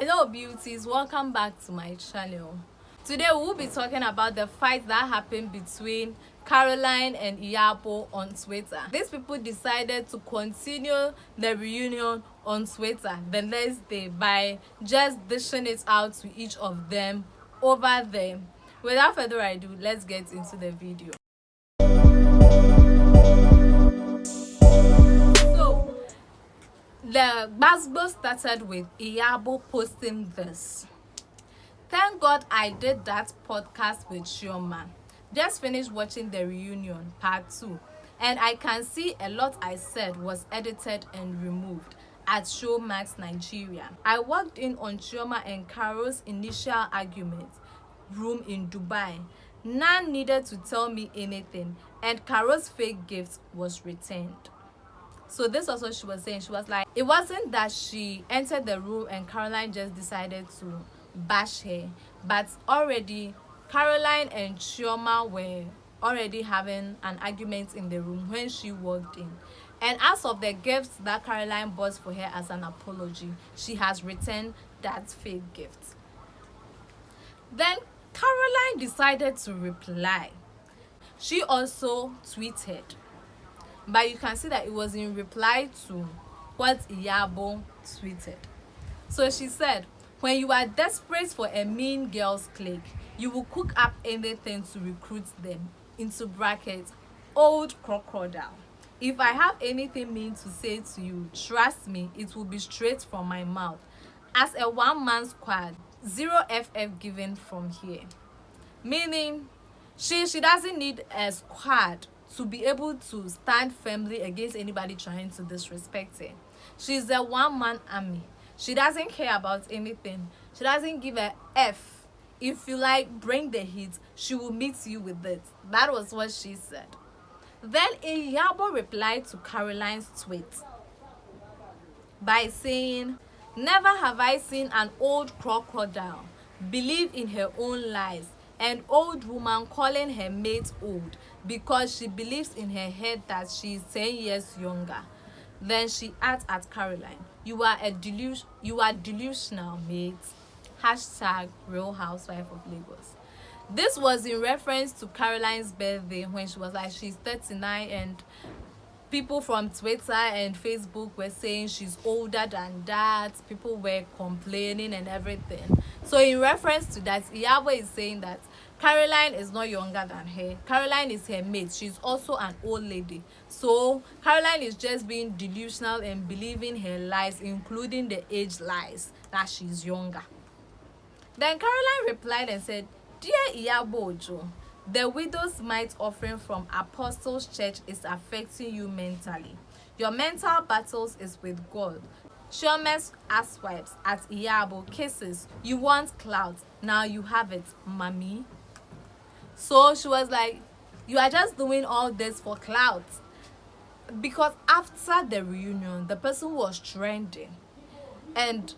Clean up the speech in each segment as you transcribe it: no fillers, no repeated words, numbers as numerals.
Hello beauties, welcome back to my channel. Today we'll be talking about the fight that happened between Caroline and Iyabo on Twitter. These people decided to continue the reunion on Twitter the next day by just dishing it out to each of them over there. Without further ado, let's get into the video. The Basbo started with Iyabo posting this. Thank God I did that podcast with Chioma. Just finished watching the reunion part 2 and I can see a lot I said was edited and removed at Showmax Nigeria. I walked in on Chioma and Carol's initial argument room in Dubai. None needed to tell me anything and Carol's fake gift was returned. So this was what she was saying. She was like, it wasn't that she entered the room and Caroline just decided to bash her, but already Caroline and Chioma were already having an argument in the room when she walked in. And as of the gifts that Caroline bought for her as an apology, she has returned that fake gift. Then Caroline decided to reply. She also tweeted, but you can see that it was in reply to what Iyabo tweeted. So she said, when you are desperate for a mean girls clique, you will cook up anything to recruit them, into brackets, old crocodile. If I have anything mean to say to you, trust me, it will be straight from my mouth. As a one-man squad, 0 FF given from here. Meaning, she doesn't need a squad to be able to stand firmly against anybody trying to disrespect her. She's a one-man army. She doesn't care about anything. She doesn't give a F. If you like, bring the heat. She will meet you with it. That was what she said. Then Iyabo replied to Caroline's tweet by saying, never have I seen an old crocodile believe in her own lies. An old woman calling her mate old because she believes in her head that she is 10 years younger. Then she adds at Caroline, you are delusional, mate. Hashtag Real Housewife of Lagos. This was in reference to Caroline's birthday when she was like, she's 39, and people from Twitter and Facebook were saying she's older than that. People were complaining and everything. So in reference to that, Iyabo is saying that Caroline is not younger than her. Caroline is her mate. She's also an old lady. So Caroline is just being delusional and believing her lies, including the age lies, that she's younger. Then Caroline replied and said, dear iyaboojo, the widow's mite offering from Apostles Church is affecting you mentally. Your mental battles is with God. Showmax Housewives at Iyabo cases. You want clout. Now you have it, mommy. So she was like, you are just doing all this for clout. Because after the reunion, the person was trending. And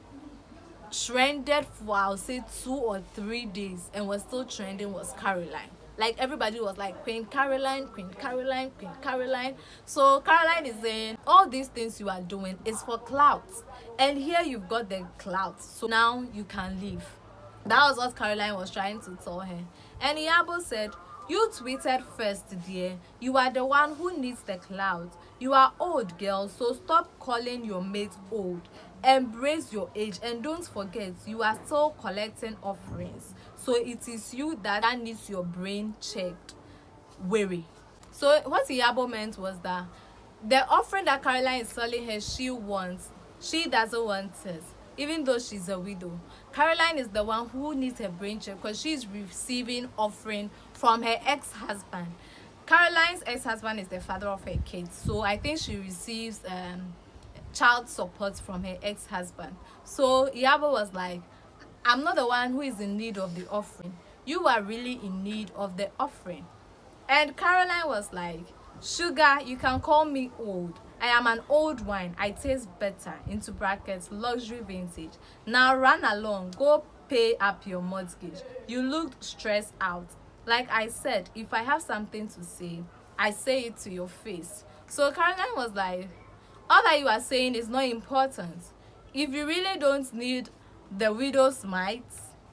trended for, I'll say, 2 or 3 days and was still trending was Caroline. Like everybody was like, Queen Caroline, Queen Caroline, Queen Caroline. So Caroline is saying, all these things you are doing is for clout. And here you've got the clout. So now you can leave. That was what Caroline was trying to tell her. And Iyabo said, you tweeted first, dear. You are the one who needs the clout. You are old, girl, so stop calling your mate old. Embrace your age and don't forget, you are still collecting offerings. So it is you that needs your brain checked. Wary. So what Iyabo meant was that the offering that Caroline is selling her, she wants. She doesn't want it, even though she's a widow. Caroline is the one who needs her brain checked because she's receiving offering from her ex-husband. Caroline's ex-husband is the father of her kids. So I think she receives child support from her ex-husband. So Iyabo was like, I'm not the one who is in need of the offering. You are really in need of the offering. And Caroline was like, sugar, you can call me old. I am an old wine. I taste better, into brackets, luxury vintage. Now run along. Go pay up your mortgage. You looked stressed out. Like I said, if I have something to say, I say it to your face. So Caroline was like, all that you are saying is not important. If you really don't need the widow's mite.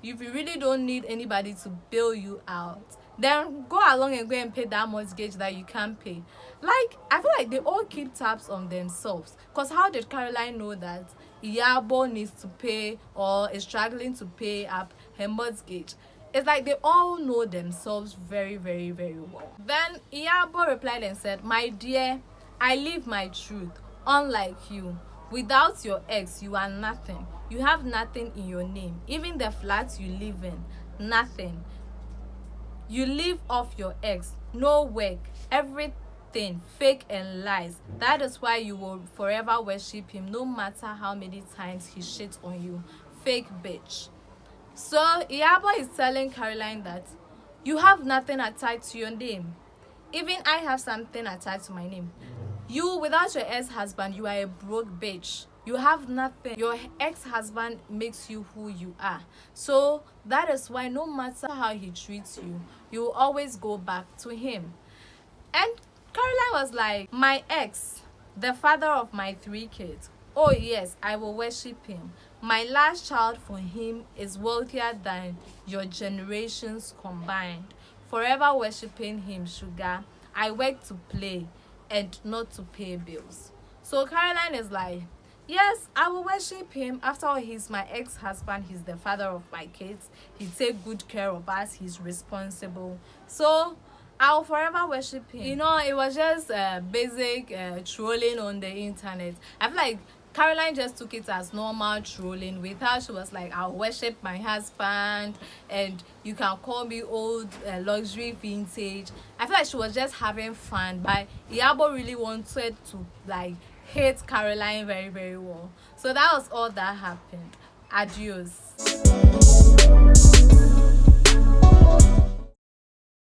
If you really don't need anybody to bail you out, then go along and go and pay that mortgage that you can't pay. Like, I feel like they all keep tabs on themselves. Because how did Caroline know that Iyabo needs to pay or is struggling to pay up her mortgage? It's like they all know themselves very, very, very well. Then Iyabo replied and said, "My dear, I live my truth. Unlike you, without your ex, you are nothing. You have nothing in your name. Even the flat you live in, nothing. You live off your ex, no work, everything fake and lies. That is why you will forever worship him, no matter how many times he shits on you. Fake bitch." So Iyabo is telling Caroline that you have nothing attached to your name. Even I have something attached to my name. You, without your ex-husband, you are a broke bitch. You have nothing. Your ex-husband makes you who you are. So that is why no matter how he treats you, you will always go back to him. And Caroline was like, "My ex, the father of my 3 kids. Oh yes, I will worship him. My last child for him is wealthier than your generations combined. Forever worshiping him, sugar. I work to play and not to pay bills." So Caroline is like, "Yes, I will worship him. After all, he's my ex-husband. He's the father of my kids. He takes good care of us. He's responsible. So I'll forever worship him." You know, it was just basic trolling on the internet. I feel like Caroline just took it as normal trolling. With her, she was like, "I'll worship my husband and you can call me old luxury vintage." I feel like she was just having fun, but Iyabo really wanted to like hate Caroline very, very well. So that was all that happened. Adios.